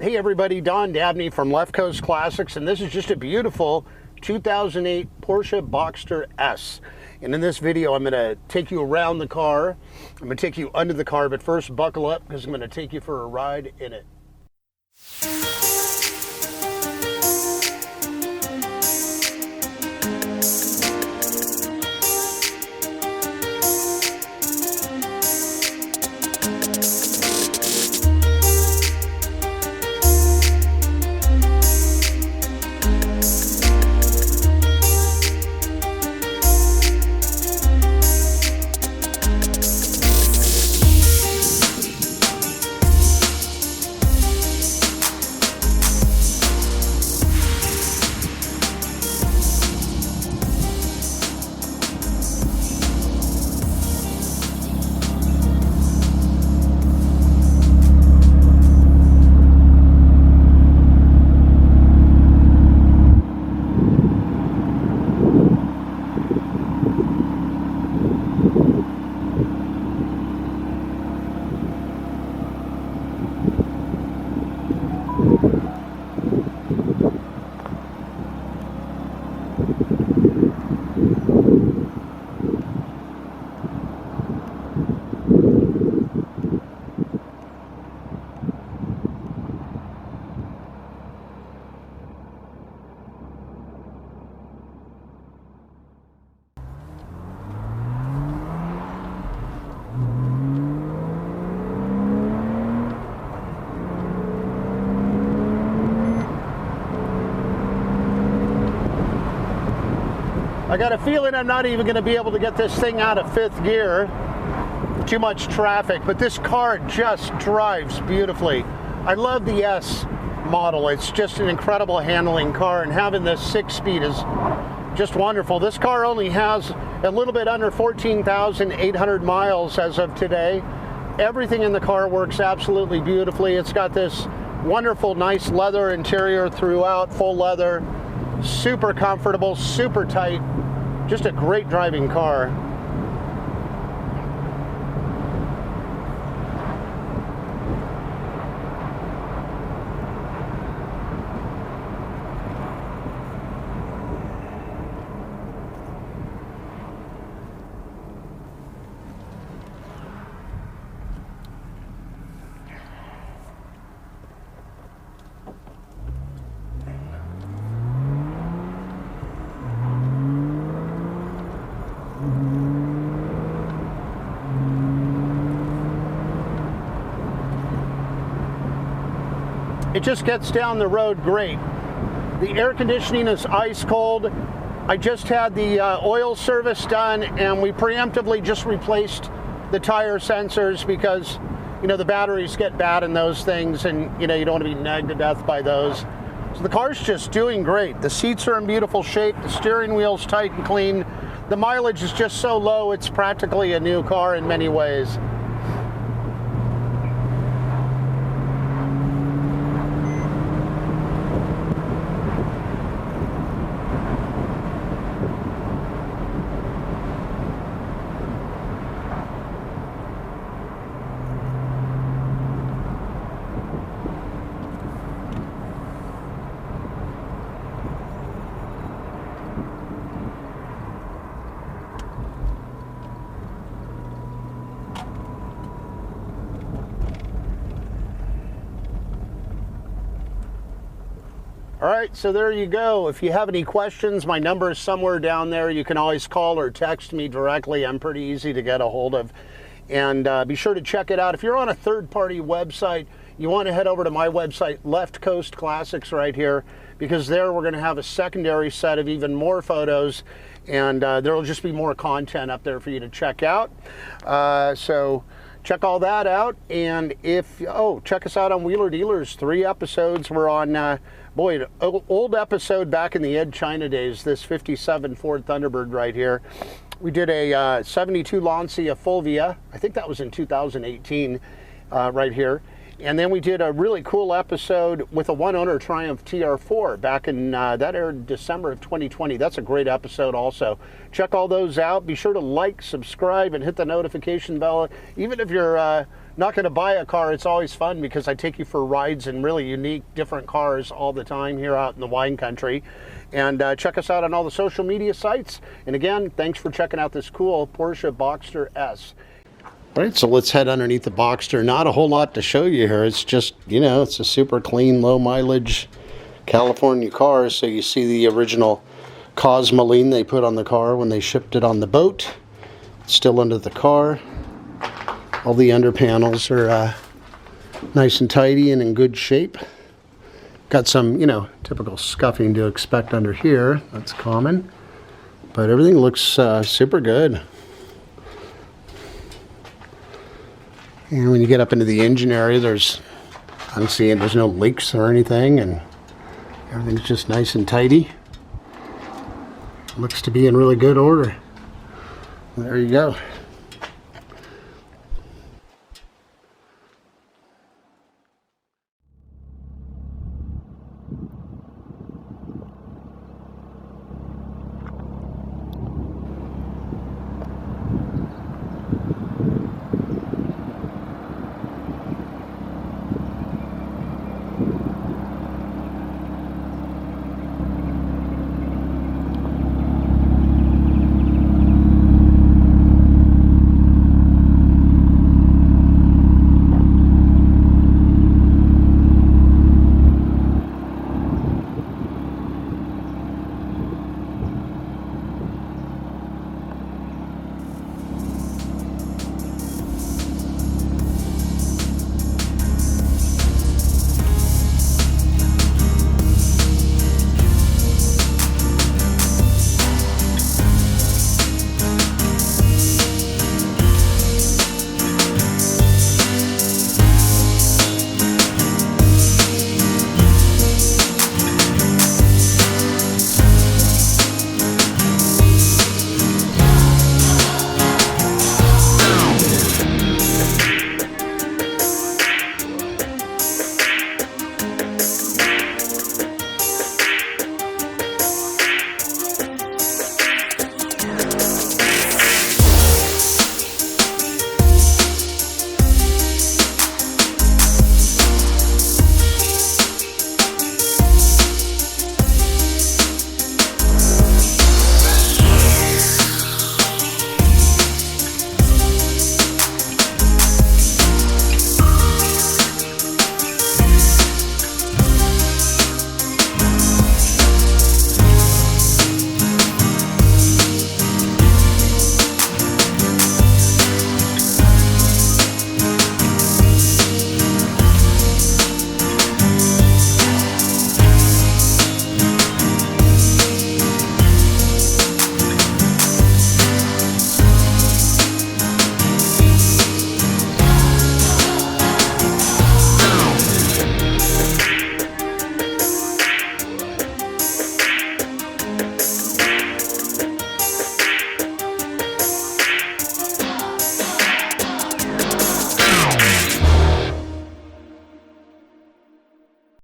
Hey everybody, Don Dabney from Left Coast Classics, and this is just a beautiful 2008 Porsche Boxster S. And in this video, I'm going to take you around the car. I'm going to take you under the car, but first buckle up because I'm going to take you for a ride in it. I got a feeling I'm not even going to be able to get this thing out of fifth gear. Too much traffic, but this car just drives beautifully. I love the S model. It's just an incredible handling car, and having this 6-speed is just wonderful. This car only has a little bit under 14,800 miles as of today. Everything in the car works absolutely beautifully. It's got this wonderful, nice leather interior throughout, full leather. Super comfortable, super tight, just a great driving car. It just gets down the road great. The air conditioning is ice cold. I just had the oil service done, and we preemptively just replaced the tire sensors because, you know, the batteries get bad in those things, and you know, you don't want to be nagged to death by those. So the car's just doing great. The seats are in beautiful shape. The steering wheel's tight and clean. The mileage is just so low, it's practically a new car in many ways. All right, so there you go. If you have any questions, my number is somewhere down there. You can always call or text me directly. I'm pretty easy to get a hold of. And be sure to check it out. If you're on a third-party website, you want to head over to my website, Left Coast Classics, right here, because there we're going to have a secondary set of even more photos, and there will just be more content up there for you to check out. So check all that out. And if, check us out on Wheeler Dealers. 3 episodes. We're on, boy, an old episode back in the Ed China days, this 57 Ford Thunderbird right here. We did a 72 Lancia Fulvia. I think that was in 2018 right here. And then we did a really cool episode with a one-owner Triumph TR4 back in, that aired December of 2020. That's a great episode also. Check all those out. Be sure to like, subscribe, and hit the notification bell. Even if you're not going to buy a car, it's always fun because I take you for rides in really unique, different cars all the time here out in the wine country. And check us out on all the social media sites. And again, thanks for checking out this cool Porsche Boxster S. All right, so let's head underneath the Boxster. Not a whole lot to show you here. It's just, you know, it's a super clean, low mileage California car. So you see the original Cosmoline they put on the car when they shipped it on the boat. It's still under the car. All the under panels are nice and tidy and in good shape. Got some, you know, typical scuffing to expect under here. That's common. But everything looks super good. And when you get up into the engine area, I'm seeing there's no leaks or anything, and everything's just nice and tidy. Looks to be in really good order. There you go.